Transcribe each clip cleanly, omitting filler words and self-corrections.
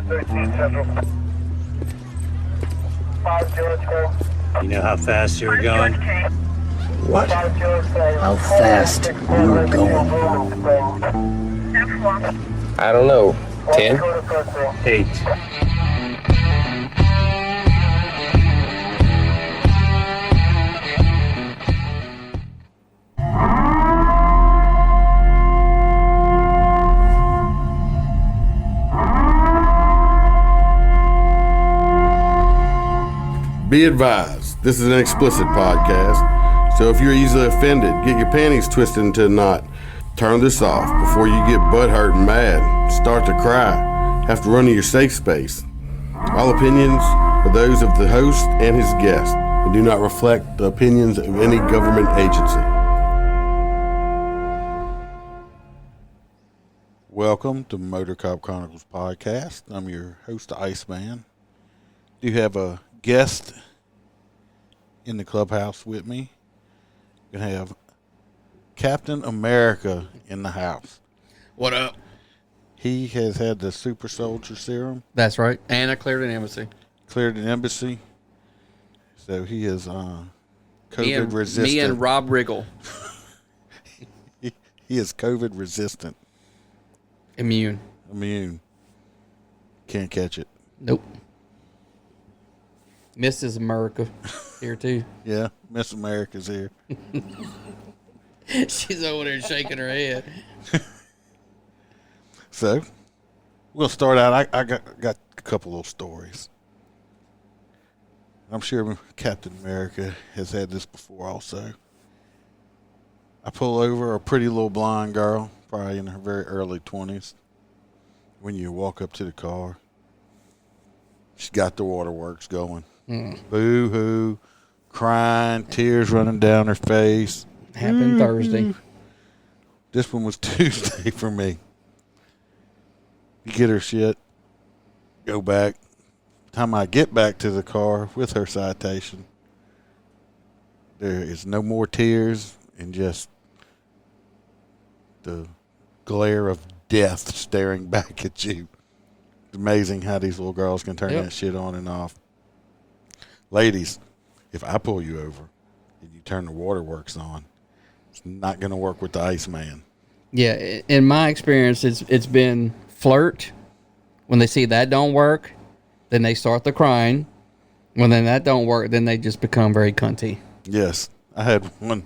You know how fast you were going? What? How fast you were going? I don't know. 10? 8. Be advised, this is an explicit podcast, so if you're easily offended, get your panties twisted into a knot, turn this off before you get butthurt and mad, start to cry, have to run to your safe space. All opinions are those of the host and his guest and do not reflect the opinions of any government agency. Welcome to MOTORCOP Chronicles podcast. I'm your host, Iceman. Do have a guest in the clubhouse with me. We're going to have Captain America in the house. What up? He has had the super soldier serum. That's right. And I cleared an embassy. Cleared an embassy. So he is COVID resistant. Me and Rob Riggle. he is COVID resistant. Immune. Can't catch it. Nope. Mrs. America here too. Yeah, Miss America's here. She's over there shaking her head. So, we'll start out. I got a couple little stories. I'm sure Captain America has had this before also. I pull over a pretty little blonde girl, probably in her very early 20s. When you walk up to the car, she's got the waterworks going. Boo-hoo, crying, tears running down her face. Happened Thursday. This one was Tuesday for me. You get her shit, go back. Time I get back to the car with her citation, there is no more tears and just the glare of death staring back at you. It's amazing how these little girls can turn that shit on and off. Ladies, if I pull you over and you turn the waterworks on, it's not going to work with the Iceman. Yeah, in my experience, it's been flirt. When they see that don't work, then they start the crying. When then that don't work, then they just become very cunty. Yes, I had one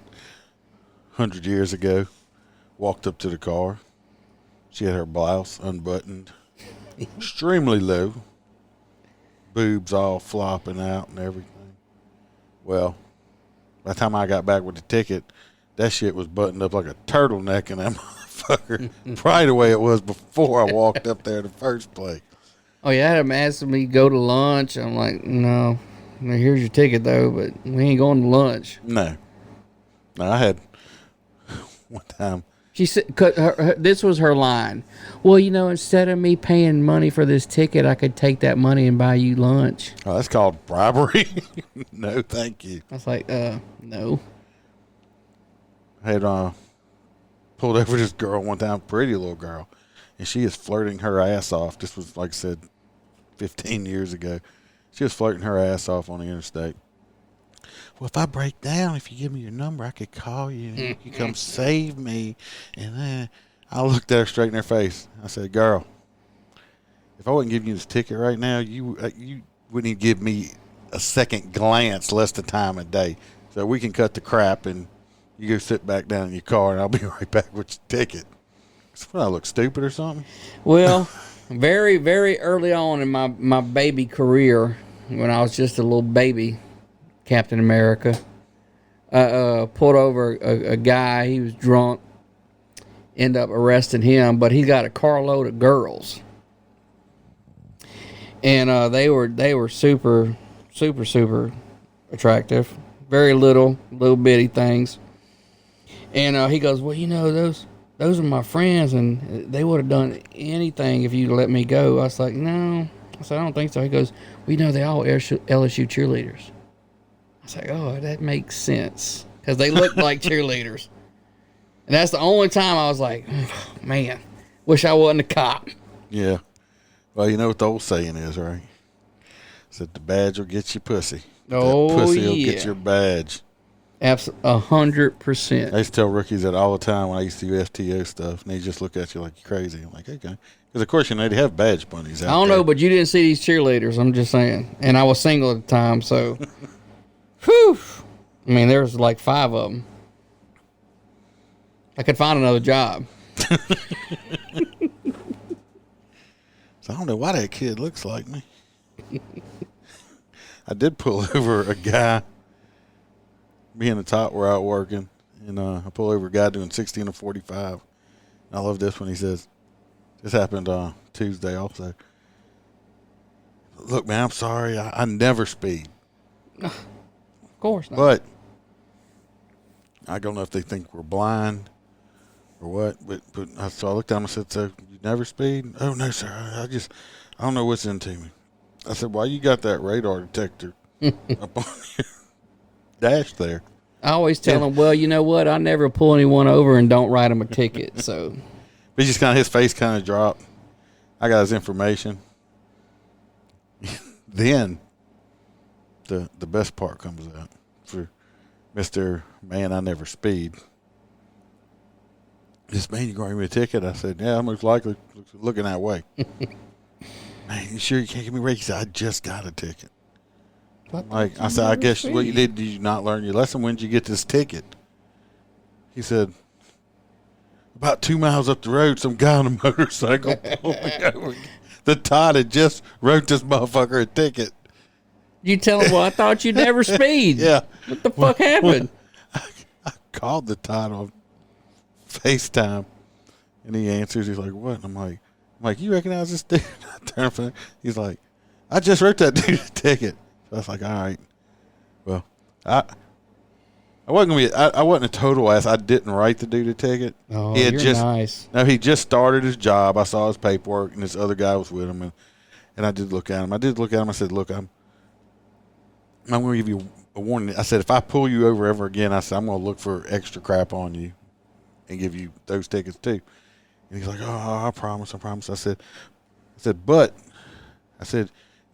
100 years ago. Walked up to the car. She had her blouse unbuttoned, extremely low. Boobs all flopping out and everything. Well, by the time I got back with the ticket, that shit was buttoned up like a turtleneck in that motherfucker. Probably the way it was before I walked up there in the first place. Oh, yeah, I had them ask me to go to lunch. I'm like, no, here's your ticket, though, but we ain't going to lunch. No, I had one time. She said, this was her line. Well, instead of me paying money for this ticket, I could take that money and buy you lunch. Oh, that's called bribery? No, thank you. I was like, no. I had pulled over this girl one time, pretty little girl, and she is flirting her ass off. This was, like I said, 15 years ago. She was flirting her ass off on the interstate. Well, if I break down, if you give me your number, I could call you and you could come save me. And then I looked at her straight in her face. I said, girl, if I wouldn't give you this ticket right now, you wouldn't even give me a second glance less than time a day. So we can cut the crap and you go sit back down in your car and I'll be right back with your ticket. What, I look stupid or something? Well, very, very early on in my baby career, when I was just a little baby, Captain America, pulled over a guy. He was drunk. End up arresting him, but he got a carload of girls, and they were super, super, super attractive. Very little bitty things. And he goes, well, those are my friends, and they would have done anything if you'd let me go. I was like, no. I said, I don't think so. He goes, well, they all LSU cheerleaders. I was like, oh, that makes sense. Because they look like cheerleaders. And that's the only time I was like, oh, man, wish I wasn't a cop. Yeah. Well, you know what the old saying is, right? Said the badge will get you pussy. Oh, that pussy will yeah. get your badge. Absolutely, 100%. I used to tell rookies that all the time when I used to do FTO stuff, and they just look at you like you're crazy. I'm like, okay. Because, of course, you know, they have badge bunnies out I don't there. know, but you didn't see these cheerleaders. I'm just saying. And I was single at the time, so. Whew. I mean, there was like 5 of them. I could find another job. So I don't know why that kid looks like me. I did pull over a guy. Me and the top were out working, and I pull over a guy doing 60 and a 45. And I love this one. He says, this happened Tuesday also. Look, man, I'm sorry. I never speed. Of course not. But I don't know if they think we're blind or what. But so I looked at him and said, so you never speed? Oh, no, sir. I don't know what's into me. I said, why you got that radar detector up on your dash there? I always tell them, well, you know what? I never pull anyone over and don't write them a ticket. So, But just kind of, his face kind of dropped. I got his information. Then the best part comes out for Mr. Man, I never speed. This man, you going to give me a ticket? I said, yeah, most likely looking that way. Man, you sure you can't give me a rate? He said, I just got a ticket. I said, I guess what you did you not learn your lesson? When did you get this ticket? He said, about 2 miles up the road, some guy on a motorcycle pulled me over. The Todd had just wrote this motherfucker a ticket. you tell them, well, I thought you never speed. Yeah. What the fuck happened? I called the Todd on FaceTime, and he answers. He's like, what? I'm like, you recognize this dude? I turn for him. He's like, I just wrote that dude a ticket. So I was like, all right. Well, I wasn't gonna be. I wasn't a total ass. I didn't write the dude a ticket. Oh, He had you're just, nice. No, he just started his job. I saw his paperwork, and this other guy was with him, and I did look at him. I said, look, I'm going to give you a warning. I said, if I pull you over ever again, I said, I'm going to look for extra crap on you and give you those tickets too. And he's like, oh, I promise. I said, but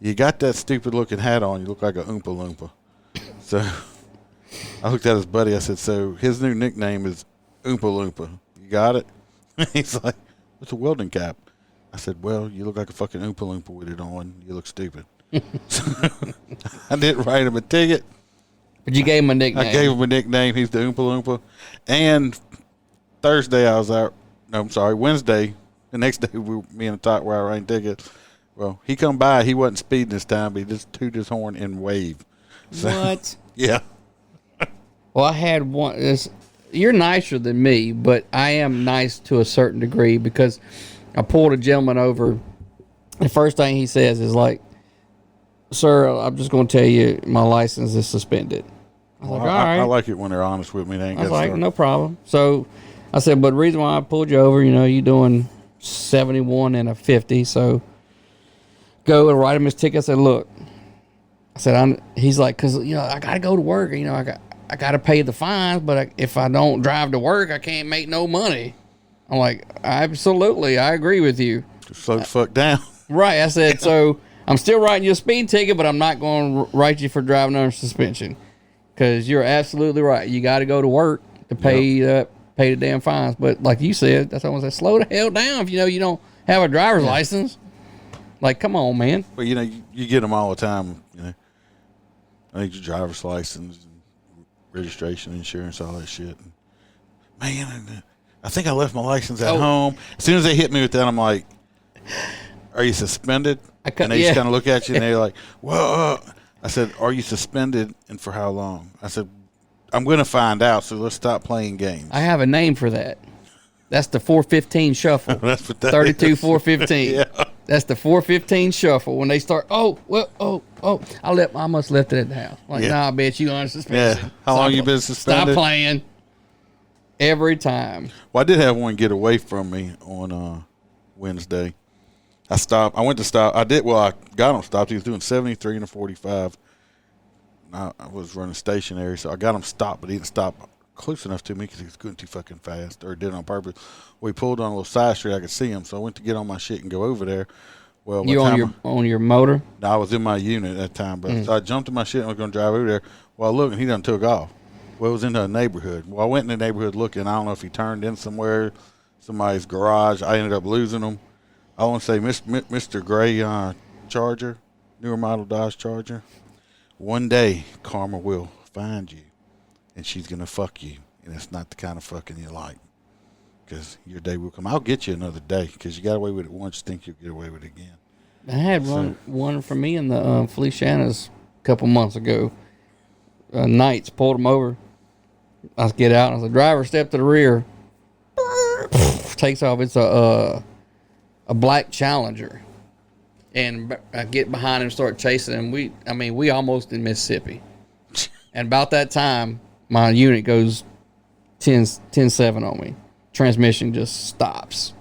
you got that stupid looking hat on. You look like a Oompa Loompa. So I looked at his buddy. I said, so his new nickname is Oompa Loompa. You got it? He's like, what's a welding cap? I said, well, you look like a fucking Oompa Loompa with it on. You look stupid. So I didn't write him a ticket. But you gave him a nickname. I gave him a nickname. He's the Oompa Loompa. And Thursday I was out. No, I'm sorry. Wednesday, the next day, me and the top were out writing tickets. Well, he come by. He wasn't speeding this time, but he just tooted his horn and waved. So, What? Yeah. Well, I had one. You're nicer than me, but I am nice to a certain degree because I pulled a gentleman over. The first thing he says is like, sir, I'm just going to tell you my license is suspended. I was like, all right. I like it when they're honest with me. They ain't I was got like, started. no problem. So I said, but the reason why I pulled you over, you doing 71 and a 50. So go and write him his ticket. I said, look, he's like, cause I got to go to work. I got to pay the fines, but if I don't drive to work, I can't make no money. I'm like, absolutely. I agree with you. Just slow the fuck down. Right. I said, so I'm still writing you a speed ticket, but I'm not going to write you for driving under suspension. Because you're absolutely right. You got to go to work to pay the damn fines. But like you said, that's what I said, slow the hell down if you don't have a driver's license. Like, come on, man. But, you get them all the time. I need your driver's license, and registration, insurance, all that shit. Man, I think I left my license at home. As soon as they hit me with that, I'm like, are you suspended? And they just kind of look at you, and they're like, well, I said, are you suspended, and for how long? I said, I'm going to find out, so let's stop playing games. I have a name for that. That's the 415 shuffle. That's what that 32 is. 415. Yeah. That's the 415 shuffle. When they start, I must left it at the house. Like, nah, bitch, you on suspension. Yeah. How long you been suspended? Stop playing. Every time. Well, I did have one get away from me on Wednesday. I went to stop. I got him stopped. He was doing 73 and a 45. I was running stationary, so I got him stopped, but he didn't stop close enough to me because he was going too fucking fast, or did it on purpose. Well, he pulled on a little side street. I could see him, so I went to get on my shit and go over there. Well, You on your motor? I was in my unit at that time, but so I jumped in my shit and was going to drive over there. Well, I looked and he done took off. Well, it was in a neighborhood. Well, I went in the neighborhood looking. I don't know if he turned in somewhere, somebody's garage. I ended up losing him. I want to say Mr. Gray Charger, newer model Dodge Charger. One day, karma will find you, and she's going to fuck you, and it's not the kind of fucking you like. Because your day will come. I'll get you another day because you got away with it once. You think you'll get away with it again. I had one for me in the Feliciana's a couple months ago. Knights pulled him over. I get out. And I was like, driver, step to the rear. Takes off. It's a black Challenger. And I get behind him, start chasing him. We almost in Mississippi. And about that time, my unit goes 10-7 on me. Transmission just stops.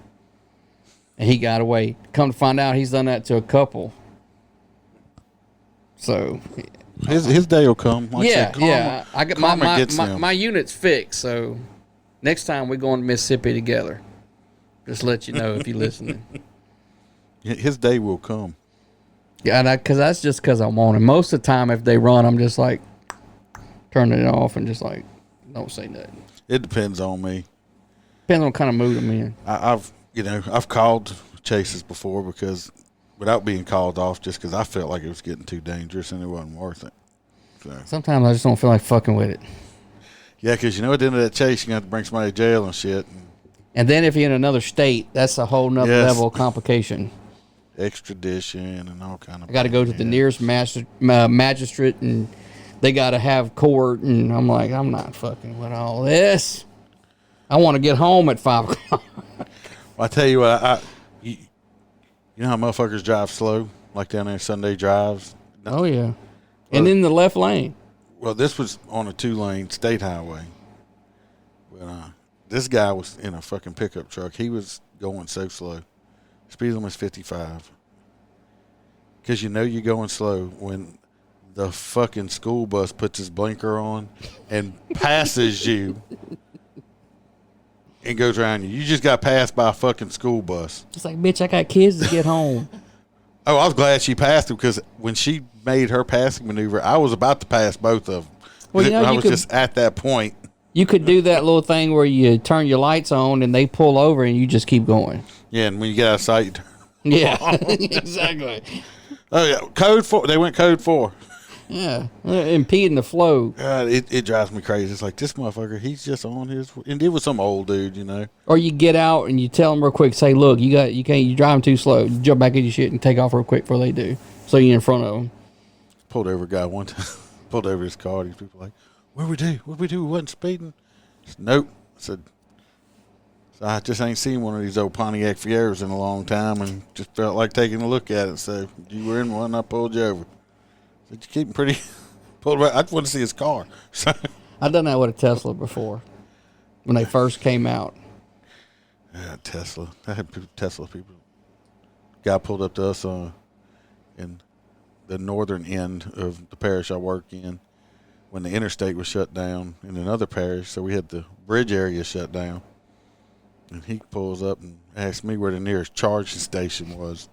And he got away. Come to find out, he's done that to a couple. So his day will come. Like yeah, I said, karma, yeah. I got my unit's fixed. So next time we're going to Mississippi together. Just let you know if you're listening. His day will come. Yeah, that's just because I want him. Most of the time, if they run, I'm just like turning it off and just like don't say nothing. It depends on me. Depends on what kind of mood I'm in. I've called chases before because without being called off just because I felt like it was getting too dangerous and it wasn't worth it. So. Sometimes I just don't feel like fucking with it. Yeah, because at the end of that chase, you're going to have to bring somebody to jail and shit. And then if you're in another state, that's a whole nother level of complication. Extradition and all kind of. I got to go to the nearest magistrate and they got to have court. And I'm like, I'm not fucking with all this. I want to get home at 5 o'clock. Well, I tell you what, you know how motherfuckers drive slow, like down there Sunday drives? Oh, yeah. And in the left lane. Well, this was on a 2-lane state highway. But this guy was in a fucking pickup truck. He was going so slow. Speed limit was 55. Because you're going slow when the fucking school bus puts his blinker on and passes you. And goes around you. You just got passed by a fucking school bus. It's like, bitch, I got kids to get home. Oh, I was glad she passed him because when she made her passing maneuver, I was about to pass both of them. Well, I was just at that point. You could do that little thing where you turn your lights on and they pull over and you just keep going. Yeah, and when you get out of sight, you turn yeah, exactly. Oh, yeah, code 4. They went code 4. Yeah, impeding the flow. It drives me crazy. It's like, this motherfucker, he's just on his, and it was some old dude, Or you get out and you tell them real quick, say, look, you driving too slow. You jump back in your shit and take off real quick before they do. So you're in front of them. Pulled over a guy one time, pulled over his car. These people like, what'd we do? We wasn't speeding. I said, nope. I said, so I just ain't seen one of these old Pontiac Fieras in a long time and just felt like taking a look at it. So you were in one, I pulled you over. Said, you keep him pretty pulled away. I just want to see his car. I've done that with a Tesla before when they first came out. Yeah, Tesla. I had Tesla people. Guy pulled up to us in the northern end of the parish I work in when the interstate was shut down in another parish. So we had the bridge area shut down. And he pulls up and asks me where the nearest charging station was.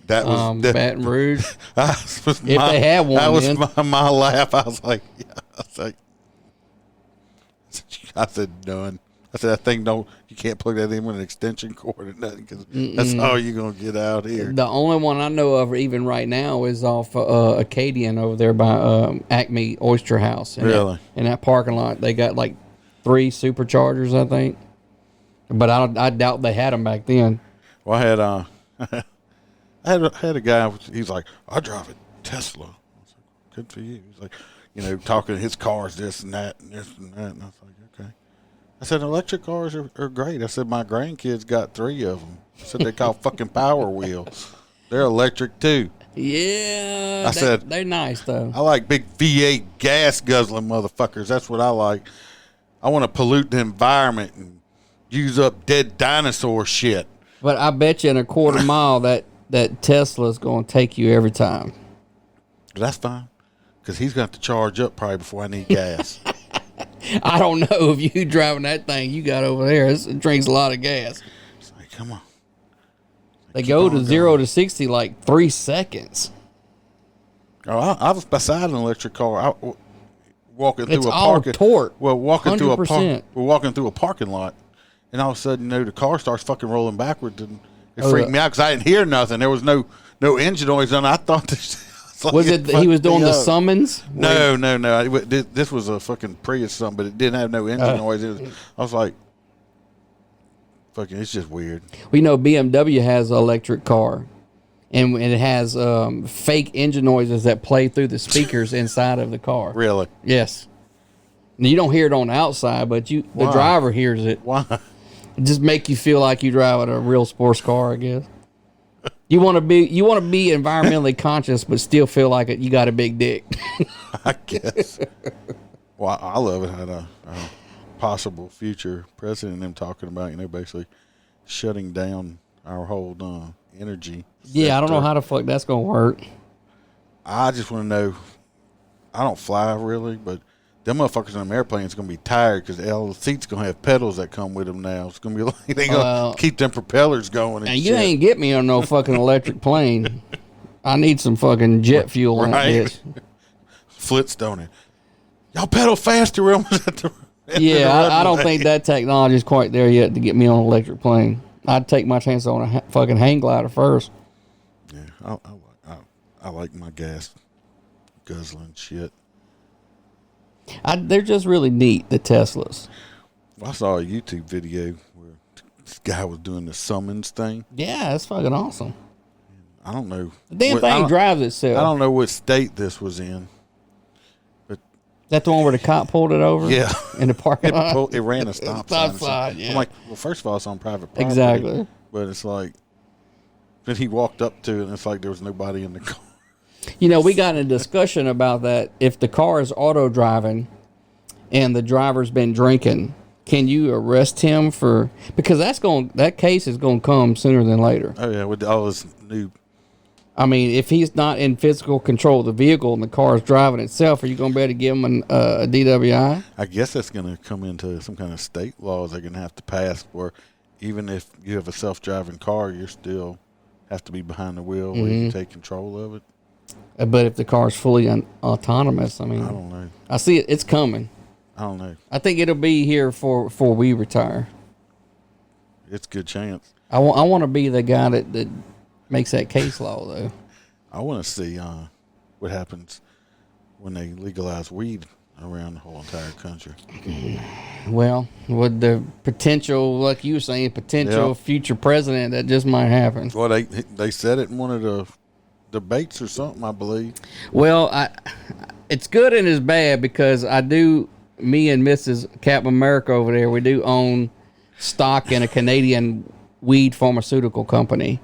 That was Baton Rouge. If they had one, that was my laugh. I was like, I said, done. I said, that thing you can't plug that in with an extension cord or nothing because that's all you're gonna get out here. The only one I know of even right now is off Acadian over there by Acme Oyster House. Really? In that parking lot, they got like 3 superchargers, I think. But I doubt they had them back then. Well, I had a guy. He's like, I drive a Tesla. I was like, good for you. He's like, talking his cars, this and that, and this and that. And I was like, okay. I said, electric cars are great. I said, my grandkids got 3 of them. I said, they call fucking Power Wheels. They're electric too. Yeah. I said, they're nice though. I like big V8 gas guzzling motherfuckers. That's what I like. I want to pollute the environment and use up dead dinosaur shit. But I bet you in a quarter mile that Tesla's going to take you every time. That's fine. Because he's got to charge up probably before I need gas. I don't know if you driving that thing you got over there. It drinks a lot of gas. It's like, come on. They go to 0 to 60 like 3 seconds. Oh, I was beside an electric car. Walking through It's a all parking. torque. Well, walking through 100%. we're walking through a parking lot, and all of a sudden, the car starts fucking rolling backwards, and it freaked me out because I didn't hear nothing. There was no engine noise, and I thought this. Was it he was doing the summons? No. This was a fucking Prius something, but it didn't have no engine noise. I was like, fucking, it's just weird. We know BMW has an electric car, and it has fake engine noises that play through the speakers inside of the car. Really? Yes. You don't hear it on the outside, but the driver hears it. Why? It just make you feel like you driving a real sports car, I guess. You want to be environmentally conscious, but still feel like you got a big dick. I guess. Well, I love it. Had a possible future president and them talking about, basically shutting down our whole energy. Yeah, I don't know how the fuck that's gonna work. I just want to know. I don't fly really, but them motherfuckers on them airplanes going to be tired because all the seats going to have pedals that come with them now. It's going to be like they going to keep them propellers going. And you ain't get me on no fucking electric plane. I need some fucking jet fuel in that bitch. Flintstone it. Y'all pedal faster. We're almost at the I don't think that technology is quite there yet to get me on an electric plane. I'd take my chance on a fucking hang glider first. Yeah, I like my gas guzzling shit. They're just really neat, the Teslas. I saw a YouTube video where this guy was doing the summons thing. Yeah, that's fucking awesome. I don't know. The damn thing drives itself. I don't know what state this was in. But that the one where the cop pulled it over? Yeah. In the parking lot? It ran a stop sign. Yeah. I'm like, well, first of all, it's on private property. Exactly. But it's like, then he walked up to it, and it's like there was nobody in the car. We got in a discussion about that. If the car is auto driving and the driver's been drinking, can you arrest him for, because that case is going to come sooner than later. Oh yeah, with all this new. I mean, if he's not in physical control of the vehicle and the car is driving itself, are you going to be able to give him a DWI? I guess that's going to come into some kind of state laws they're going to have to pass, where even if you have a self-driving car, you still have to be behind the wheel where you take control of it. But if the car is fully autonomous, I mean, I don't know. I see it. It's coming. I don't know. I think it'll be here before we retire. It's a good chance. I want to be the guy that makes that case law, though. I want to see what happens when they legalize weed around the whole entire country. Well, with the potential, like you were saying, future president, that just might happen. Well, they said it in one of the debates or something, I believe. Well, it's good and it's bad because me and Mrs. Captain America over there, we do own stock in a Canadian weed pharmaceutical company.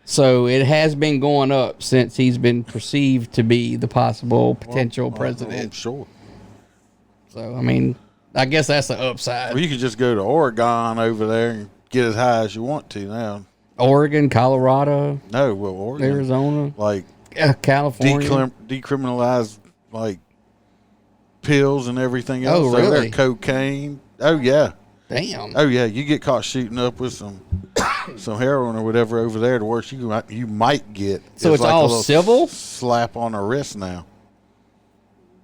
So it has been going up since he's been perceived to be the possible potential president. I'm sure. So, I mean, I guess that's the upside. Well, you could just go to Oregon over there and get as high as you want to now. Oregon, Colorado. No, well, Oregon. Arizona. Like, California. Decriminalize, like, pills and everything else. Oh, really? There, cocaine. Oh, yeah. Damn. Oh, yeah. You get caught shooting up with some heroin or whatever over there, the worst you might get. So it's like all a little civil? Slap on the wrist now.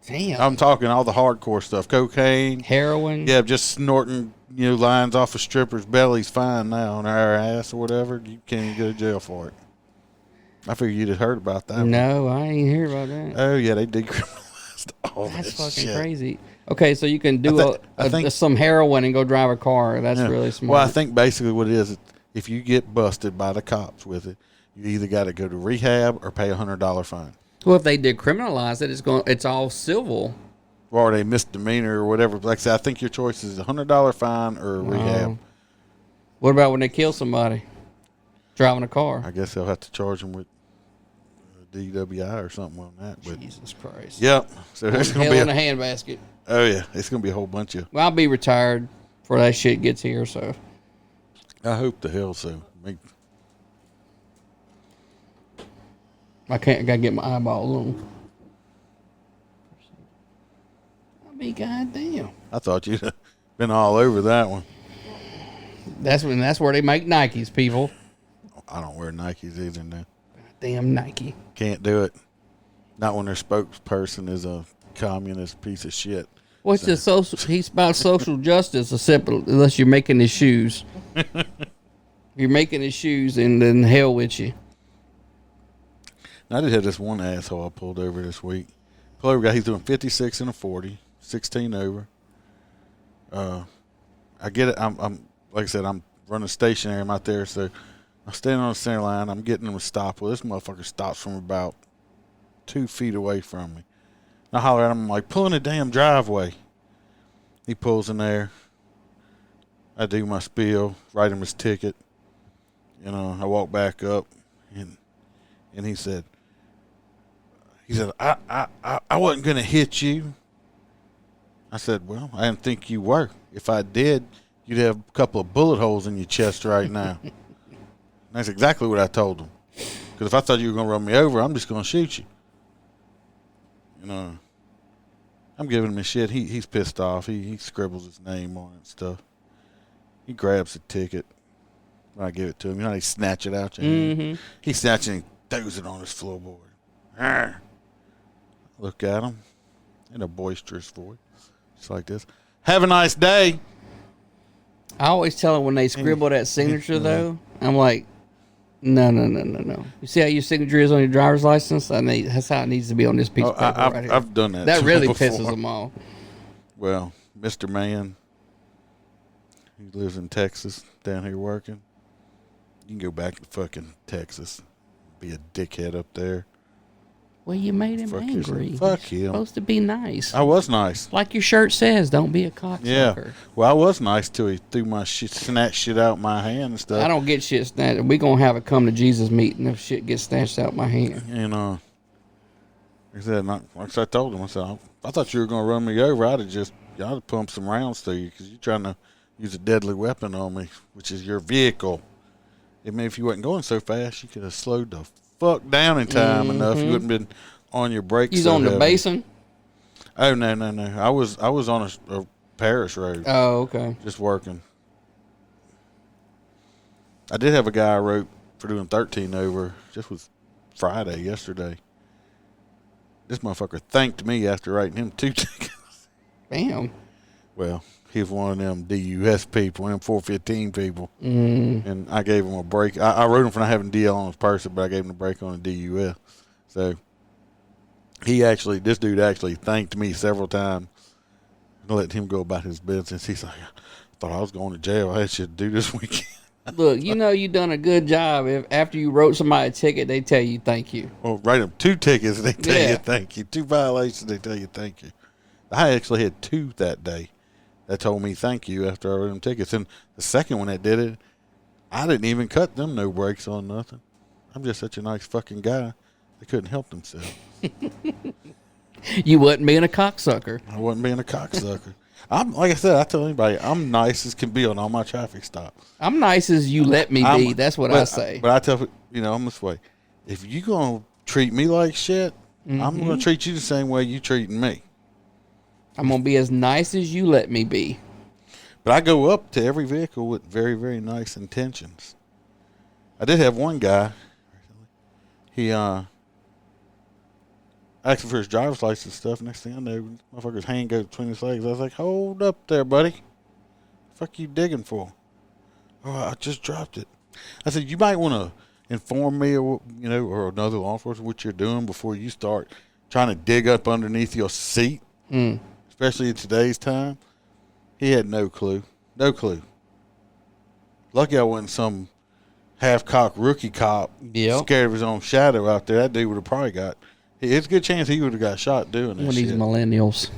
Damn. I'm talking all the hardcore stuff. Cocaine. Heroin. Yeah, just snorting, lines off a stripper's belly's fine now on her ass or whatever. You can't even go to jail for it. I figured you'd have heard about that. No, I ain't hear about that. Oh, yeah, they decriminalized all That's that fucking shit. crazy. Okay, so you can do I think some heroin and go drive a car. That's really smart. Well, I think basically what it is, if you get busted by the cops with it, you either got to go to rehab or pay $100 fine. Well, if they decriminalize it, it's all civil. Or they misdemeanor or whatever. Like I said, I think your choice is $100 fine or rehab. What about when they kill somebody driving a car? I guess they'll have to charge them with DWI or something on that. But Jesus Christ. Yep. So there's going to be in a handbasket. Oh, yeah. It's going to be a whole bunch of. Well, I'll be retired before that shit gets here, so. I hope the hell so. I gotta get my eyeballs on. I mean, goddamn. I thought you'd been all over that one. That's where they make Nikes, people. I don't wear Nikes either now. Damn Nike. Can't do it. Not when their spokesperson is a communist piece of shit. What's the social? He's about social justice, except unless you're making his shoes. You're making his shoes, and then hell with you. I did have this one asshole I pulled over this week. Pulled over guy, he's doing 56 and a 40, 16 over. I get it. I'm like I said, I'm running stationary. I'm out there, so I'm standing on the center line. I'm getting him to stop. Well, this motherfucker stops from about 2 feet away from me. I holler at him, I'm like, pull in the damn driveway. He pulls in there. I do my spiel, write him his ticket. You know, I walk back up, and he said, I wasn't going to hit you. I said, well, I didn't think you were. If I did, you'd have a couple of bullet holes in your chest right now. And that's exactly what I told him. Because if I thought you were going to run me over, I'm just going to shoot you. You know, I'm giving him his shit. He's pissed off. He scribbles his name on it and stuff. He grabs the ticket when I give it to him. You know how they snatch it out your hand? He snatches it and throws it on his floorboard. Arr. Look at him in a boisterous voice. Just like this. Have a nice day. I always tell them when they scribble that signature, though, I'm like, no. You see how your signature is on your driver's license? That's how it needs to be on this piece of paper right here. I've done that. That really before. pisses them off. Well, Mr. Man, he lives in Texas, down here working. You can go back to fucking Texas, be a dickhead up there. Well, you made him angry. Fuck him. You're supposed to be nice. I was nice. Like your shirt says, don't be a cocksucker. Yeah. Well, I was nice till he threw my shit, snatched shit out my hand and stuff. I don't get shit snatched. We're going to have a come to Jesus meeting if shit gets snatched out my hand. And, like I said, like I told him, I said, I thought you were going to run me over. I'd have pumped some rounds through you because you're trying to use a deadly weapon on me, which is your vehicle. I mean, if you wasn't going so fast, you could have slowed the fuck down in time enough. You wouldn't been on your brakes. He's on the basin? Oh, no. I was on a parish road. Oh, okay. Just working. I did have a guy I wrote for doing 13 over. This was Friday, yesterday. This motherfucker thanked me after writing him 2 tickets. Damn. Well, he was one of them DUS people, one of them 415 people. And I gave him a break. I wrote him for not having DL on his person, but I gave him a break on a DUS. So this dude actually thanked me several times and let him go about his business. He's like, I thought I was going to jail. I had shit to do this weekend. Look, you know you done a good job if after you wrote somebody a ticket, they tell you thank you. Well, write them 2 tickets, they tell you thank you. 2 violations, they tell you thank you. I actually had 2 that day that told me thank you after I wrote them tickets. And the second one that did it, I didn't even cut them no brakes on nothing. I'm just such a nice fucking guy. They couldn't help themselves. You wasn't being a cocksucker. I wasn't being a cocksucker. I'm like I said, I tell anybody, I'm nice as can be on all my traffic stops. I'm nice as you let me be. That's what I say. But I tell I'm this way. If you gonna treat me like shit, I'm gonna treat you the same way you treating me. I'm gonna be as nice as you let me be. But I go up to every vehicle with very, very nice intentions. I did have one guy. He asked him for his driver's license stuff. Next thing I know, motherfucker's hand goes between his legs. I was like, hold up there, buddy. The fuck you digging for? Oh, I just dropped it. I said, you might want to inform me or another law enforcement what you're doing before you start trying to dig up underneath your seat, especially in today's time. He had no clue. No clue. Lucky I wasn't some half-cocked rookie cop scared of his own shadow out there. That dude would have probably got... It's a good chance he would have got shot doing this shit. One of these millennials.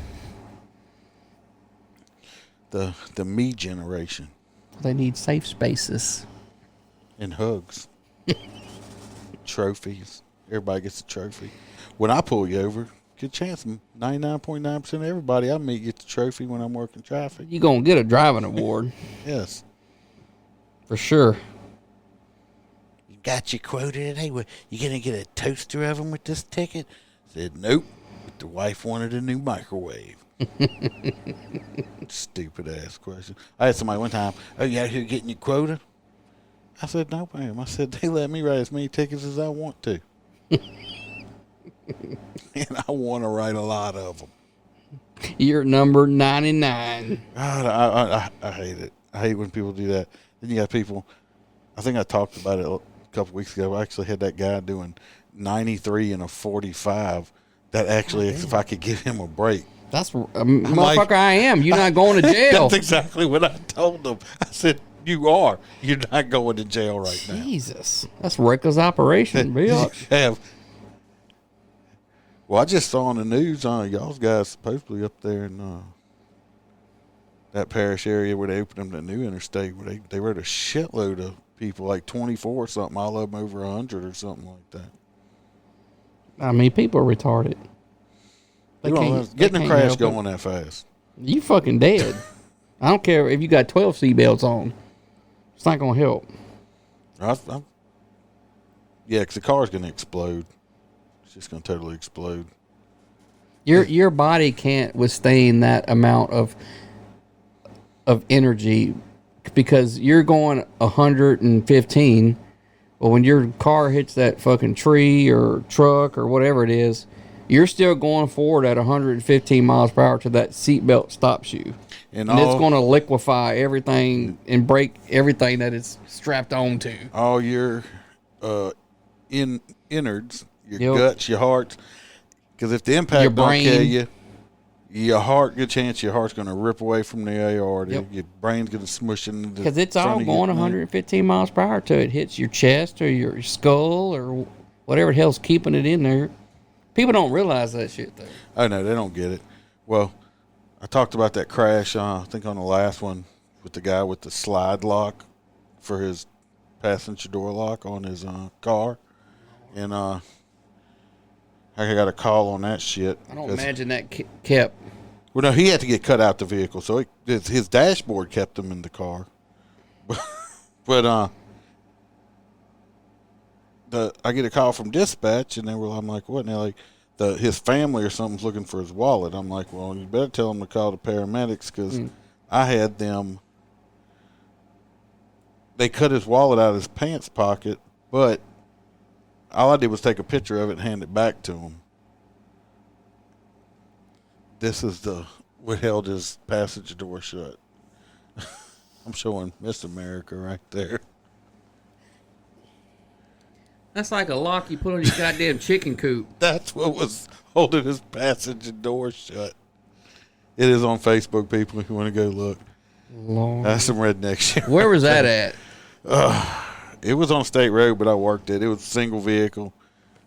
The me generation. They need safe spaces. And hugs. Trophies. Everybody gets a trophy. When I pull you over, good chance 99.9% of everybody I meet gets a trophy when I'm working traffic. You're going to get a driving award. Yes. For sure. Got you quoted today. You gonna get a toaster oven with this ticket? Said nope. But the wife wanted a new microwave. Stupid ass question. I had somebody one time, oh, you out here getting your quota? I said, no, ma'am. I said, they let me write as many tickets as I want to. And I want to write a lot of them. You're number 99. God, I hate it. I hate when people do that. Then you got people, I think I talked about it a couple weeks ago. I actually had that guy doing 93 and a 45 that actually, if I could give him a break. That's motherfucker, I am. You're not going to jail. That's exactly what I told him. I said, you are. You're not going to jail right now. Jesus. That's reckless operation, bitch. Well, I just saw on the news, y'all's guys supposedly up there in that parish area where they opened them the new interstate, where they wrote a shitload of people, like 24 or something, all of them over 100 or something like that. I mean, people are retarded. Getting a crash going that fast. You fucking dead. I don't care if you got 12 seatbelts on. It's not going to help. Yeah, because the car's going to explode. It's just going to totally explode. Your body can't withstand that amount of energy because you're going 115. But when your car hits that fucking tree or truck or whatever it is, you're still going forward at 115 miles per hour till that seatbelt stops you. And it's going to liquefy everything and break everything that it's strapped onto. All your innards, your guts, your heart. Because if the impact don't kill you, your heart, good chance your heart's going to rip away from the aorta. Yep. Your brain's going to smush into the because it's all going 115 miles per hour till it hits your chest or your skull or whatever the hell's keeping it in there. People don't realize that shit, though. Oh, no, they don't get it. Well, I talked about that crash, I think on the last one, with the guy with the slide lock for his passenger door lock on his car. And I got a call on that shit. I don't imagine that kept. Well, no, he had to get cut out the vehicle, so his dashboard kept him in the car. But I get a call from dispatch, and I'm like, what? And they're like, his family or something's looking for his wallet. I'm like, well, you better tell them to call the paramedics because I had them. They cut his wallet out of his pants pocket, but all I did was take a picture of it and hand it back to him. This is what held his passenger door shut. I'm showing Miss America right there. That's like a lock you put on your goddamn chicken coop. That's what was holding his passenger door shut. It is on Facebook, people, if you want to go look. Lord. That's some redneck shit. Where was that at? It was on State Road, but I worked it. It was a single vehicle.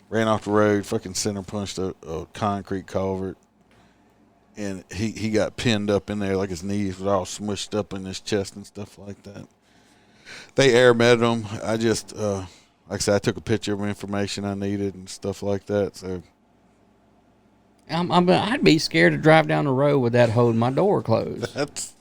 Ran off the road, fucking center punched a concrete culvert. And he got pinned up in there like his knees was all smushed up in his chest and stuff like that. They air med him. I just, like I said, I took a picture of information I needed and stuff like that. So I'd be scared to drive down the road with that holding my door closed. That's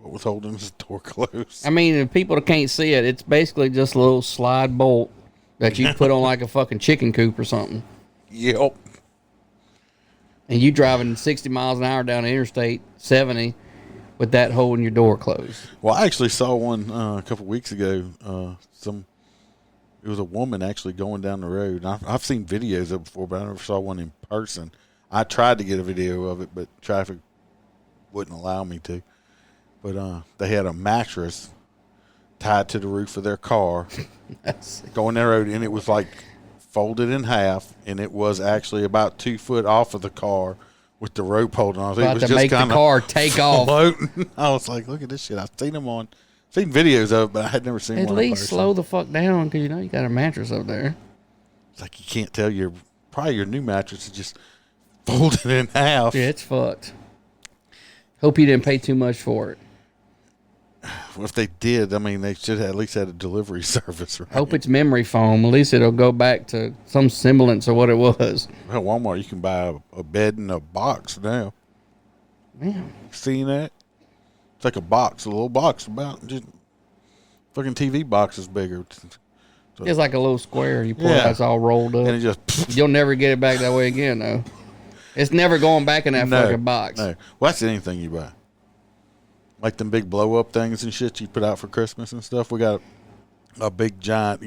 what was holding his door closed. I mean, if people can't see it, it's basically just a little slide bolt that you put on like a fucking chicken coop or something. Yep. And you driving 60 miles an hour down the Interstate 70 with that holding your door closed. Well, I actually saw one a couple weeks ago. It was a woman actually going down the road. I've seen videos of it before, but I never saw one in person. I tried to get a video of it, but traffic wouldn't allow me to. But they had a mattress tied to the roof of their car going down the road, and it was like folded in half, and it was actually about 2 foot off of the car with the rope holding on. About to make the car take off. Floating. I was like, look at this shit. I've seen videos of it, but I had never seen At one in least person. slow the fuck down because you got a mattress up there. It's like you can't tell probably your new mattress is just folded in half. Yeah, it's fucked. Hope you didn't pay too much for it. Well, if they did, I mean, they should have at least had a delivery service, right? Hope it's memory foam. At least it'll go back to some semblance of what it was. At Walmart, you can buy a bed in a box now. Man. Seen that? It's like a little box about just fucking TV box is bigger. So, It's like a little square. You pull it out, it's all rolled up. and it just You'll never get it back that way again, though. It's never going back in that fucking box. No. Well, that's anything you buy. Like them big blow up things and shit you put out for Christmas and stuff. We got a big giant,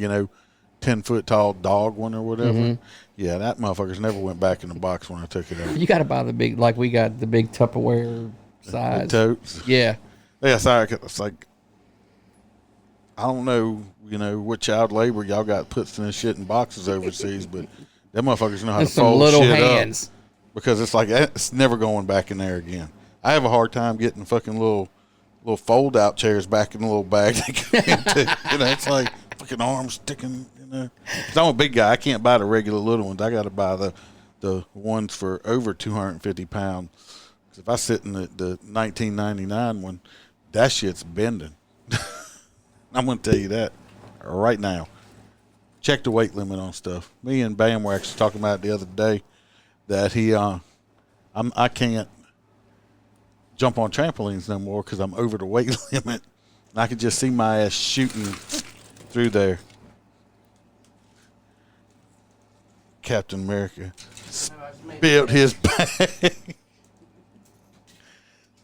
10-foot tall dog one or whatever. Yeah, that motherfucker's never went back in the box when I took it out. You got to buy the big, like we got the big Tupperware size. The totes. Yeah. Yeah, sorry. It's like, I don't know, what child labor y'all got puts in this shit in boxes overseas, but them motherfuckers know how There's to some fold little shit hands. up. Because it's like, it's never going back in there again. I have a hard time getting fucking little fold out chairs back in the little bag they come into. It's like fucking arms sticking. 'Cause I'm a big guy. I can't buy the regular little ones. I got to buy the ones for over 250 pounds. Because if I sit in the 1999 one, that shit's bending. I'm going to tell you that right now. Check the weight limit on stuff. Me and Bam were actually talking about it the other day that I can't jump on trampolines no more because I'm over the weight limit. And I could just see my ass shooting through there. Captain America built his bag.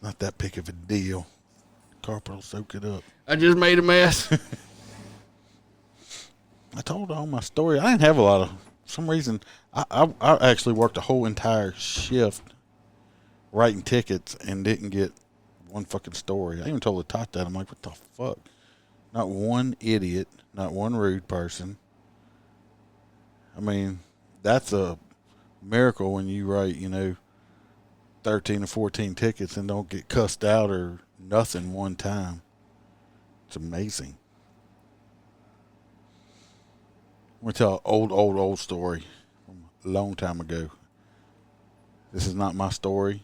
Not that big of a deal. Carpet will soak it up. I just made a mess. I told all my story. I didn't have a lot of. For some reason, I actually worked a whole entire shift writing tickets and didn't get one fucking story. I even told the tot that. I'm like, what the fuck? Not one idiot, not one rude person. I mean, that's a miracle when you write, 13 or 14 tickets and don't get cussed out or nothing one time. It's amazing. I'm going to tell an old story from a long time ago. This is not my story.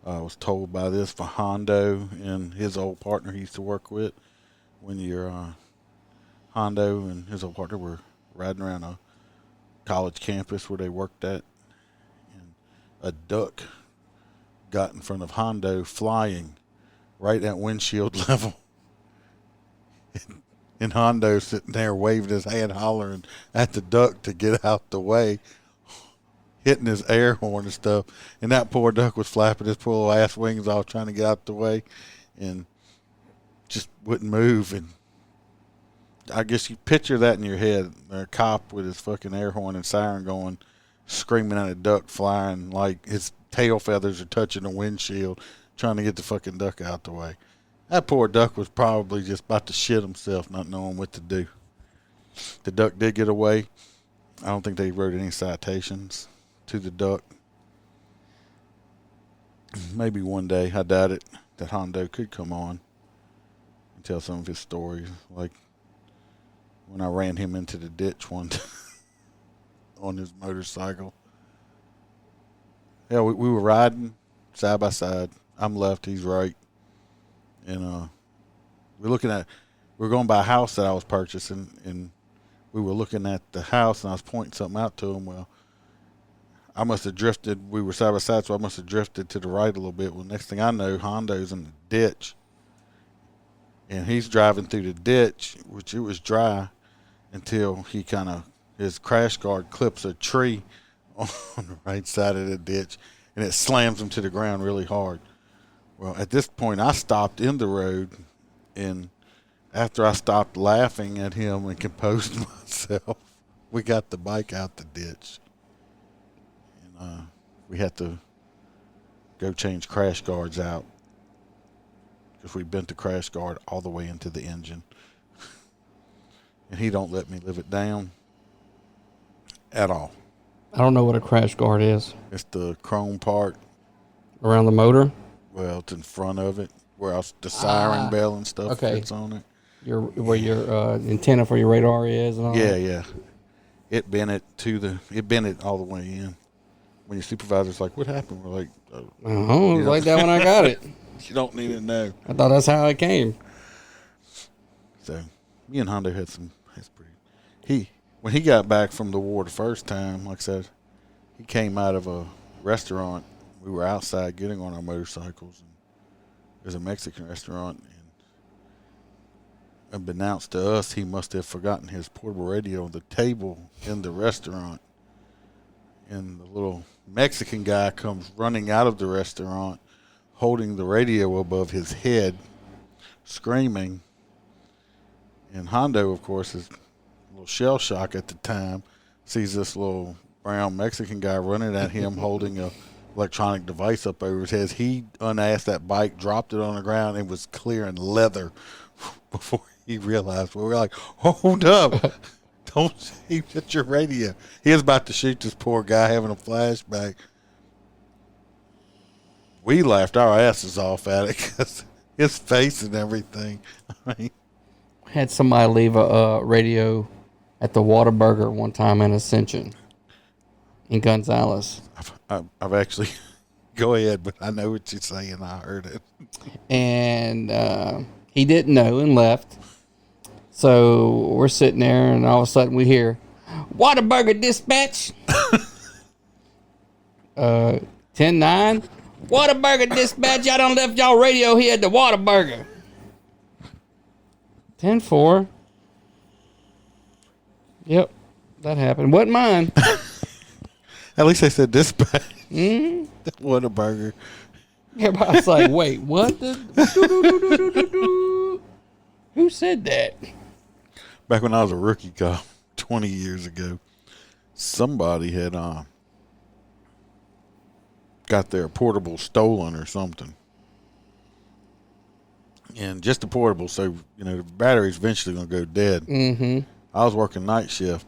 I was told by this for Hondo and his old partner he used to work with. When Hondo and his old partner were riding around a college campus where they worked at, and a duck got in front of Hondo flying right at windshield level. And Hondo sitting there waving his hand, hollering at the duck to get out the way, hitting his air horn and stuff. And that poor duck was flapping his poor little ass wings off trying to get out the way and just wouldn't move. And I guess you picture that in your head. A cop with his fucking air horn and siren going, screaming at a duck flying like his tail feathers are touching the windshield, trying to get the fucking duck out the way. That poor duck was probably just about to shit himself, not knowing what to do. The duck did get away. I don't think they wrote any citations to the duck. Maybe one day, I doubt it, that Hondo could come on and tell some of his stories. Like when I ran him into the ditch one time on his motorcycle. Yeah, we were riding side by side. I'm left, he's right. And we're going by a house that I was purchasing, and we were looking at the house, and I was pointing something out to him. Well, I must have drifted. We were side by side, so I must have drifted to the right a little bit. Well, next thing I know, Hondo's in the ditch, and he's driving through the ditch, which it was dry, until his crash guard clips a tree on the right side of the ditch, and it slams him to the ground really hard. Well, at this point, I stopped in the road, and after I stopped laughing at him and composed myself, we got the bike out the ditch. And we had to go change crash guards out because we bent the crash guard all the way into the engine. And he don't let me live it down at all. I don't know what a crash guard is. It's the chrome part. Around the motor? Well, it's in front of it, where the siren bell and stuff fits on it. Where your antenna for your radar is and all Yeah, that? yeah. It bent it all the way in. When your supervisor's like, what happened? We're like, It was like that when I got it. You don't need to know. I thought that's how it came. So, me and Hondo had some, when he got back from the war the first time, like I said, he came out of a restaurant. We were outside getting on our motorcycles. And it was a Mexican restaurant. And unbeknownst to us, he must have forgotten his portable radio on the table in the restaurant. And the little Mexican guy comes running out of the restaurant, holding the radio above his head, screaming. And Hondo, of course, is a little shell shock at the time. Sees this little brown Mexican guy running at him holding a electronic device up over his head. He unassed that bike, dropped it on the ground, and was clearing leather before he realized. We were like, hold up. Don't hit your radio. He was about to shoot this poor guy having a flashback. We laughed our asses off at it because his face and everything. I mean, Had somebody leave a radio at the Whataburger one time in Ascension in Gonzales. I've actually, go ahead, but I know what you're saying. I heard it. And he didn't know and left. So we're sitting there, and all of a sudden we hear, Whataburger dispatch. 10-9. Whataburger dispatch. Y'all done left y'all radio here at the Whataburger. 10-4. Yep, that happened. Wasn't mine. At least they said dispatch. What a burger. Everybody's like, wait, what? Who said that? Back when I was a rookie cop 20 years ago, somebody had got their portable stolen or something. And just the portable, so, the battery's eventually going to go dead. Mm-hmm. I was working night shift,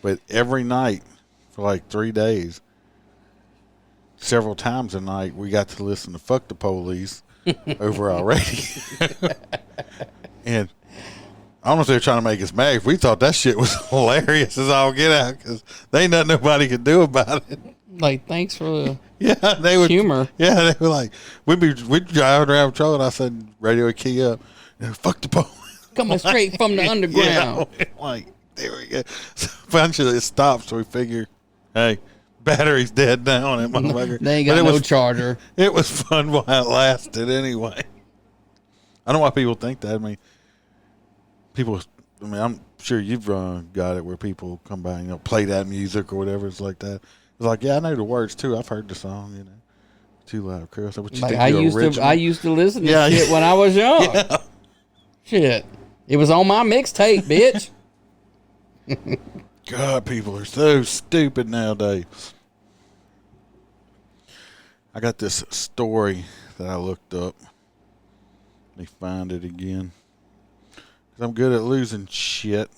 but every night for like 3 days, several times a night, we got to listen to Fuck the Police over our radio. And I don't know if they were trying to make us mad. We thought that shit was hilarious as all get out because there ain't nothing nobody could do about it. Like, thanks for the they would humor. Yeah, they were like, we'd drive around patrol, and I said, radio would key up, fuck the police. Coming straight from the underground. Like, there we go. So eventually it stopped, so we figured, hey, battery's dead now on it, motherfucker. They ain't got no charger. It was fun while it lasted anyway. I don't know why people think that. I mean, I'm sure you've got it where people come by and, play that music or whatever. It's like that. It's like, yeah, I know the words too. I've heard the song, Too Loud, Chris. What you Like, think I used to listen to shit when I was young. Yeah. Shit. It was on my mixtape, bitch. God, people are so stupid nowadays. I got this story that I looked up. Let me find it again. 'Cause I'm good at losing shit.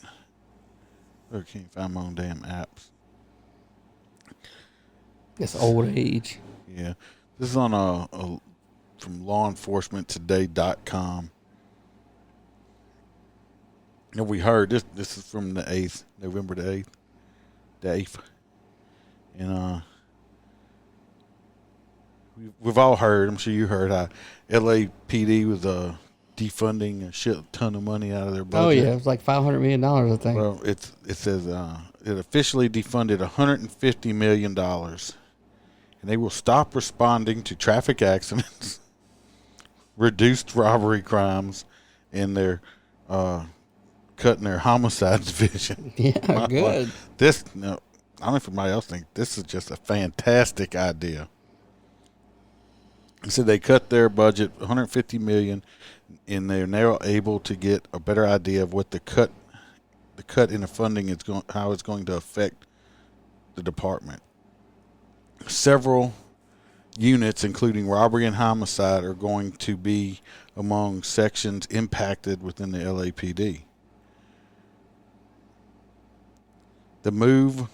I can't find my own damn apps. It's old age. Yeah. This is on from lawenforcementtoday.com. And we heard this is from the 8th, November the 8th. Dave. And we've all heard, I'm sure you heard, how LAPD was defunding a shit ton of money out of their budget. Oh, yeah. It was like $500 million, I think. Well, it says it officially defunded $150 million. And they will stop responding to traffic accidents, reduced robbery crimes, and they're cutting their homicide division. Yeah, good. I don't know if anybody else thinks this is just a fantastic idea. He said they cut their budget $150 million, and they're now able to get a better idea of what the cut in the funding is how it's going to affect the department. Several units, including robbery and homicide, are going to be among sections impacted within the LAPD. The move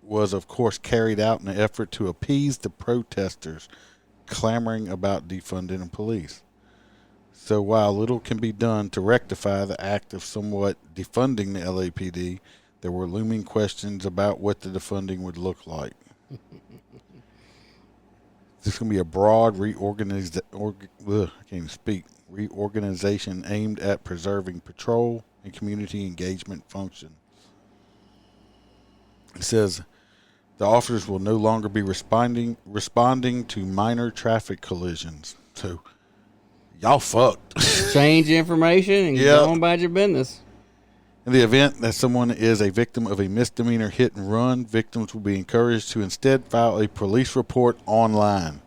was, of course, carried out in an effort to appease the protesters clamoring about defunding the police. So while little can be done to rectify the act of somewhat defunding the LAPD, there were looming questions about what the defunding would look like. This is going to be a broad reorganization aimed at preserving patrol and community engagement function. It says the officers will no longer be responding to minor traffic collisions. So y'all fucked. Change information and go on about your business. In the event that someone is a victim of a misdemeanor hit and run, victims will be encouraged to instead file a police report online.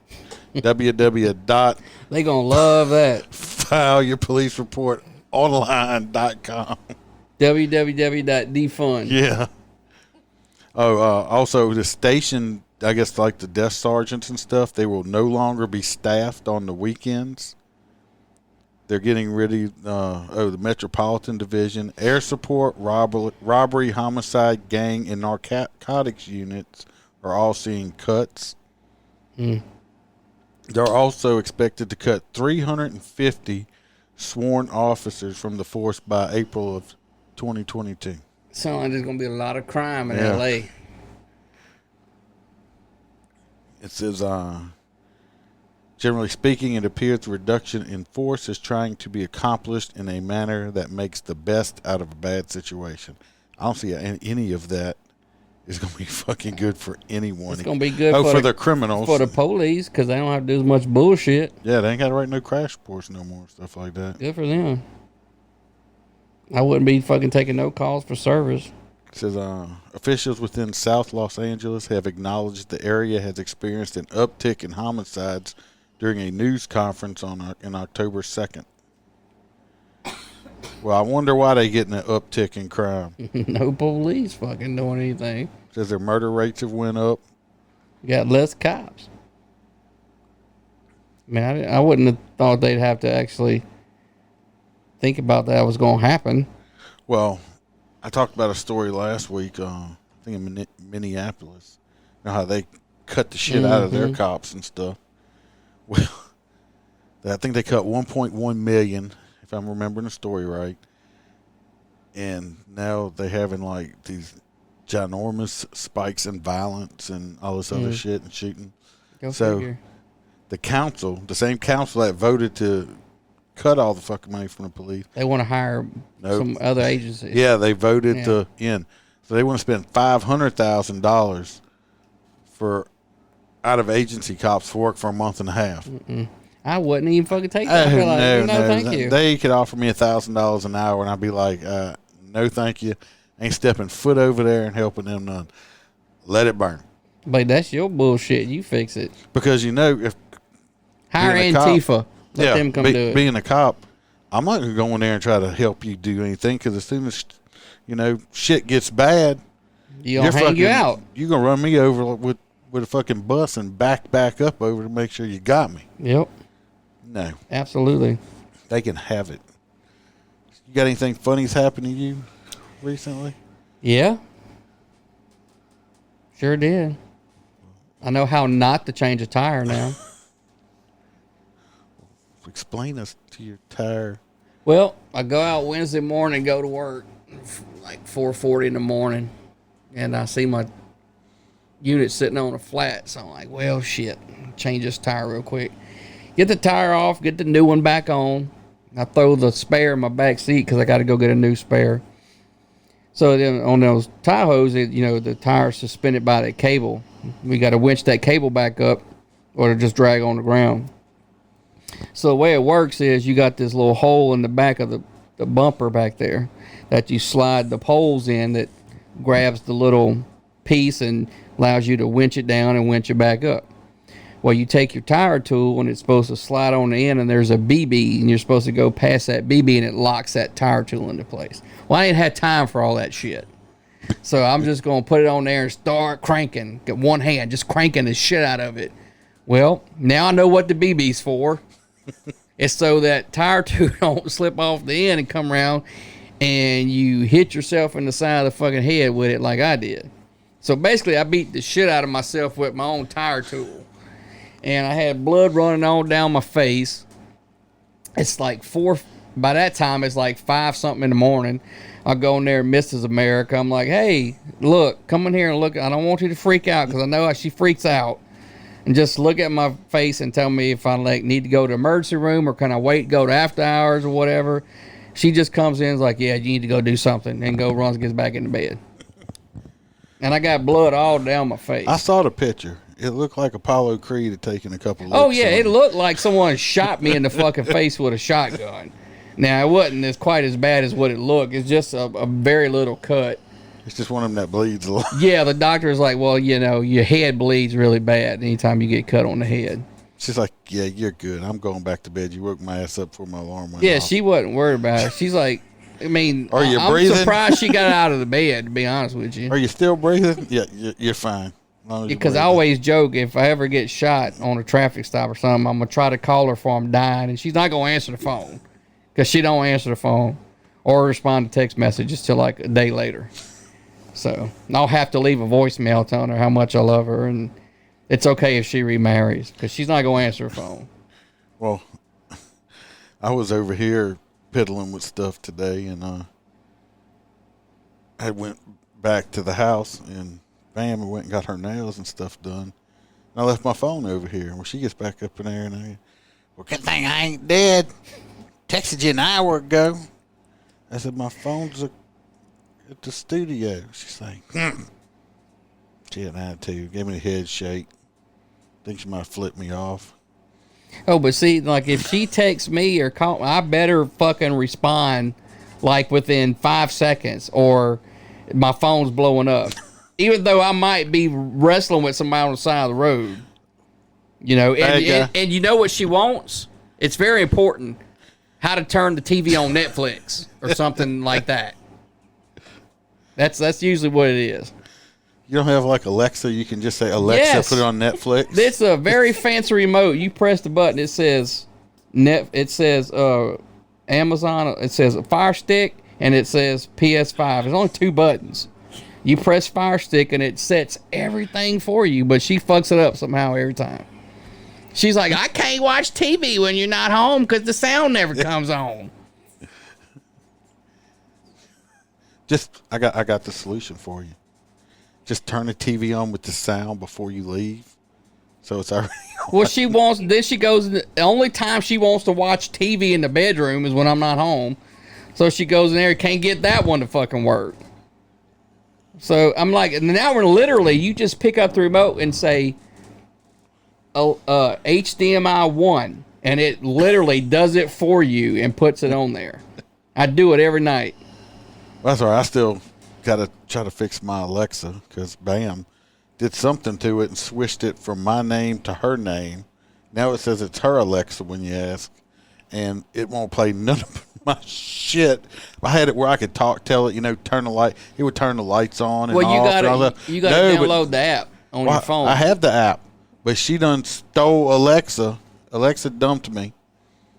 www. They gonna love that. Fileyourpolicereportonline.com. www.defund. Yeah. Oh, also the station, I guess like the desk sergeants and stuff, they will no longer be staffed on the weekends. They're getting ready, the Metropolitan Division, air support, robbery, homicide, gang, and narcotics units are all seeing cuts. Mm. They're also expected to cut 350 sworn officers from the force by April of 2022. Sounds like there's going to be a lot of crime in Yeah. L.A. It says, generally speaking, it appears the reduction in force is trying to be accomplished in a manner that makes the best out of a bad situation. I don't see any of that is going to be fucking good for anyone. It's going to be good for the criminals. For the police, because they don't have to do as much bullshit. Yeah, they ain't got to write no crash reports no more, stuff like that. Good for them. I wouldn't be fucking taking no calls for service. It says, officials within South Los Angeles have acknowledged the area has experienced an uptick in homicides during a news conference on October 2nd. Well, I wonder why they getting an uptick in crime. No police fucking doing anything. It says their murder rates have went up. You got less cops. Man, I wouldn't have thought they'd have to actually think about that was going to happen. Well, I talked about a story last week, I think in Minneapolis. You know how they cut the shit out of their cops and stuff. Well, I think they cut 1.1 million, if I'm remembering the story right. And now they're having like these ginormous spikes in violence and all this other shit and shooting. Go So figure. the council, the same council that voted to cut all the fucking money from the police. They want to hire some other agencies. Yeah, they voted to end. So they want to spend $500,000 for out of agency cops for work for a month and a half. I wouldn't even fucking take that. I'd be like, no, thank you. They could offer me $1,000 an hour, and I'd be like, no, thank you. Ain't stepping foot over there and helping them none. Let it burn. But that's your bullshit. You fix it. Because if Hire being a Antifa. cop- Let them come do it. Being a cop, I'm not going to go in there and try to help you do anything, because as soon as shit gets bad, You'll hang you out. You're going to run me over with a fucking bus and back up over to make sure you got me. Yep. No. Absolutely. They can have it. You got anything funny's happened to you recently? Yeah. Sure did. I know how not to change a tire now. Explain us to your tire. Well, I go out Wednesday morning, go to work like 4:40 in the morning, and I see my unit sitting on a flat. So I'm like, well, shit, change this tire real quick. Get the tire off, get the new one back on. I throw the spare in my back seat because I got to go get a new spare. So then on those Tahoes, the tire's suspended by that cable. We got to winch that cable back up or it'll just drag on the ground. So the way it works is you got this little hole in the back of the bumper back there that you slide the poles in that grabs the little piece and allows you to winch it down and winch it back up. Well, you take your tire tool and it's supposed to slide on the end and there's a BB and you're supposed to go past that BB and it locks that tire tool into place. Well, I ain't had time for all that shit. So I'm just going to put it on there and start cranking. Get one hand, just cranking the shit out of it. Well, now I know what the BB's for. It's so that tire tool don't slip off the end and come around and you hit yourself in the side of the fucking head with it like I did. So basically, I beat the shit out of myself with my own tire tool. And I had blood running all down my face. It's like by that time, it's like 5 something in the morning. I go in there, Mrs. America. I'm like, hey, look, come in here and look. I don't want you to freak out because I know how she freaks out. And just look at my face and tell me if I need to go to the emergency room or can I wait, go to after hours or whatever. She just comes in and is like, yeah, you need to go do something. And runs, gets back into bed. And I got blood all down my face. I saw the picture. It looked like Apollo Creed had taken a couple of Oh, yeah, it looked like someone shot me in the fucking face with a shotgun. Now, it wasn't quite as bad as what it looked. It's just a very little cut. It's just one of them that bleeds a lot. Yeah, the doctor's like, well, your head bleeds really bad anytime you get cut on the head. She's like, yeah, you're good. I'm going back to bed. You woke my ass up before my alarm went Yeah, off. she wasn't worried about it. She's like, I mean, Are you I'm breathing? surprised she got out of the bed, to be honest with you. Are you still breathing? Yeah, you're fine. Because I always joke, if I ever get shot on a traffic stop or something, I'm going to try to call her before I'm dying, and she's not going to answer the phone because she don't answer the phone or respond to text messages till like a day later. So I'll have to leave a voicemail telling her how much I love her, and it's okay if she remarries because she's not going to answer her phone. Well, I was over here piddling with stuff today, and I went back to the house, and bam, I went and got her nails and stuff done. And I left my phone over here. Well, she gets back up in there, and well, good thing I ain't dead. Texted you an hour ago. I said, my phone's at the studio. She's like, She had an attitude. Gave me a head shake. Think she might have flipped me off. Oh, but see, like if she texts me or call, I better fucking respond like within 5 seconds or my phone's blowing up. Even though I might be wrestling with somebody on the side of the road. You know, and you know what she wants? It's very important. How to turn the TV on Netflix or something like that. That's usually what it is. You don't have like Alexa, you can just say, Alexa, Yes. put it on Netflix? It's a very fancy remote. You press the button, it says Amazon, it says Fire Stick, and it says PS5. There's only 2 buttons. You press Fire Stick and it sets everything for you, but she fucks it up somehow every time. She's like, I can't watch TV when you're not home because the sound never comes on. I got the solution for you. Just turn the TV on with the sound before you leave. So it's already on. Well, she goes, the only time she wants to watch TV in the bedroom is when I'm not home. So she goes in there and can't get that one to fucking work. So I'm like, now we're literally, you just pick up the remote and say, HDMI 1, and it literally does it for you and puts it on there. I do it every night. That's all right. I still got to try to fix my Alexa because bam, did something to it and switched it from my name to her name. Now it says it's her Alexa when you ask, and it won't play none of my shit. I had it where I could tell it, turn the light. It would turn the lights on and Well, off. you gotta download the app on your phone. I have the app, but she done stole Alexa. Alexa dumped me.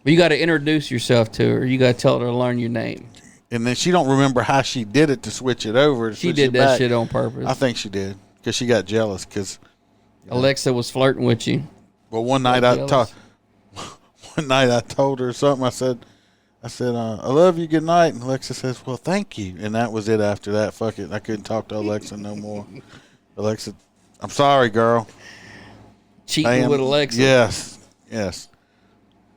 But you got to introduce yourself to her. You got to tell her to learn your name. And then she don't remember how she did it to switch it over. She did that shit on purpose. I think she did because she got jealous. Because Alexa was flirting with you. Well, one night I told her something. I said, I love you. Good night. And Alexa says, well, thank you. And that was it. After that, fuck it. I couldn't talk to Alexa no more. Alexa, I'm sorry, girl. Cheating with Alexa. Yes.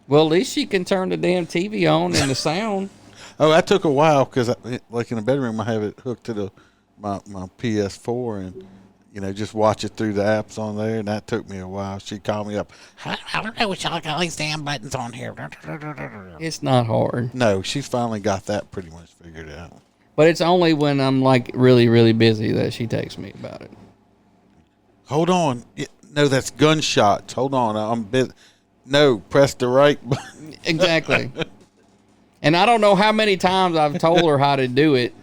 Well, at least she can turn the damn TV on and the sound. Oh, that took a while because, like in the bedroom, I have it hooked to my PS4 and, just watch it through the apps on there. And that took me a while. She called me up. I don't know what y'all got all these damn buttons on here. It's not hard. No, she's finally got that pretty much figured out. But it's only when I'm like really, really busy that she texts me about it. Hold on. No, that's gunshots. Hold on. I'm busy. No, press the right button. Exactly. And I don't know how many times I've told her how to do it,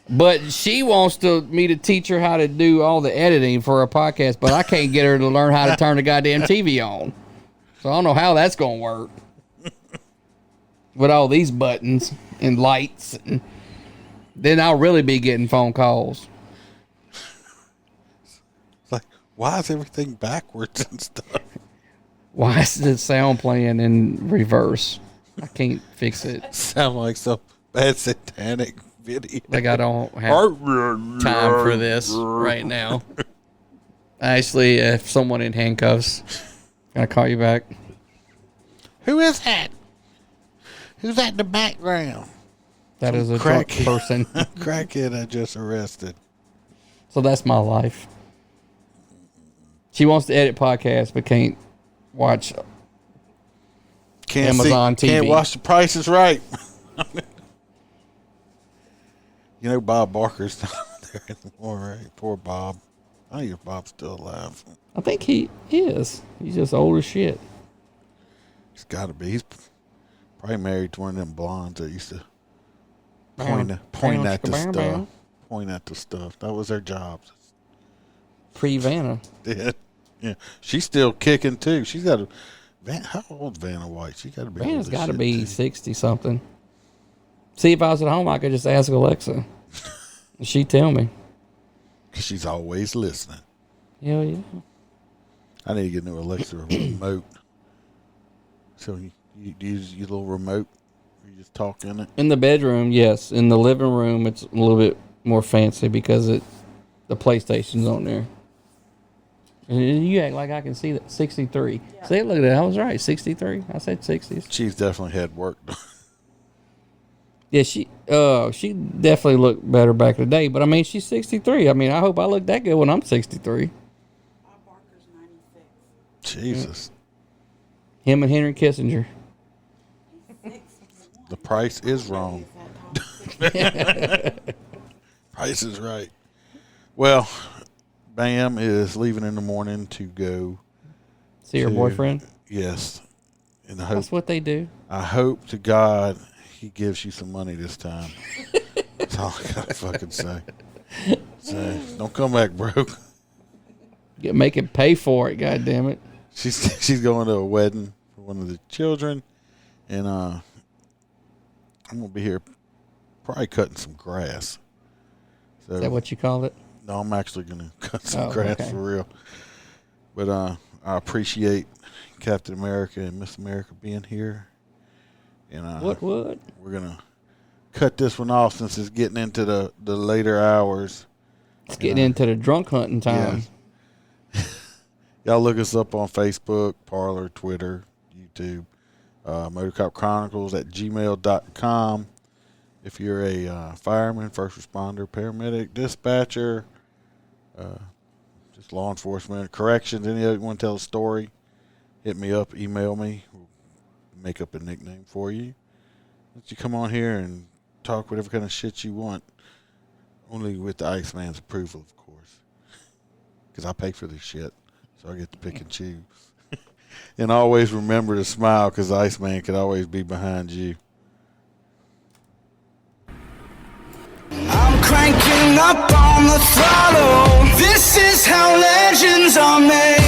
but she wants me to teach her how to do all the editing for a podcast, but I can't get her to learn how to turn the goddamn TV on. So I don't know how that's going to work. With all these buttons and lights. And then I'll really be getting phone calls. It's like, why is everything backwards and stuff? Why is the sound playing in reverse? I can't fix it. Sound like some bad satanic video. Like I don't have time for this right now. Actually, if someone in handcuffs, can I call you back? Who is that? Who's that in the background? That is a drunk person. Crackhead I just arrested. So that's my life. She wants to edit podcasts, but can't watch Amazon TV. Can't watch The Price is Right. Bob Barker's not there anymore, right? Poor Bob. I think if Bob's still alive. I think he is. He's just old as shit. He's got to be. He's probably married to one of them blondes that used to point at the Bow, bow. stuff. Point at the stuff. That was their jobs. Pre-Vanna. Yeah. She's still kicking too. She's got how old Vanna White? She got to be. Vanna's got to be 60-something. See, if I was at home, I could just ask Alexa. She'd tell me. Cause she's always listening. Hell yeah. I need to get a new Alexa remote. So you use your little remote. You just talk in it. In the bedroom, yes. In the living room, it's a little bit more fancy because the PlayStation's on there. And you act like I can see that 63. Yeah. See, look at that. I was right. 63. I said 60s. She's definitely had work done. Yeah, she definitely looked better back in the day. But I mean, she's 63. I mean, I hope I look that good when I'm 63. Bob Barker's 96. Jesus. Him and Henry Kissinger. The price is wrong. Price is right. Well, Bam is leaving in the morning to go see her boyfriend. Yes, and That's what they do. I hope to God he gives you some money this time. That's all I gotta fucking say. So don't come back broke. Make him pay for it. God damn it. She's going to a wedding for one of the children, and I'm gonna be here probably cutting some grass. So, Is that what you call it? No, I'm actually going to cut some grass for real. But I appreciate Captain America and Miss America being here. And what? We're going to cut this one off since it's getting into the later hours. It's getting into the drunk hunting time. Yeah. Y'all look us up on Facebook, Parler, Twitter, YouTube, MotorCop Chronicles at gmail.com. If you're a fireman, first responder, paramedic, dispatcher, just law enforcement, corrections, anyone want to tell a story, hit me up, email me. We'll make up a nickname for you. Let you come on here and talk whatever kind of shit you want. Only with the Iceman's approval, of course. Because I pay for this shit, so I get to pick and choose. And always remember to smile, because the Iceman could always be behind you. I'm cranking up on the throttle. This is how legends are made.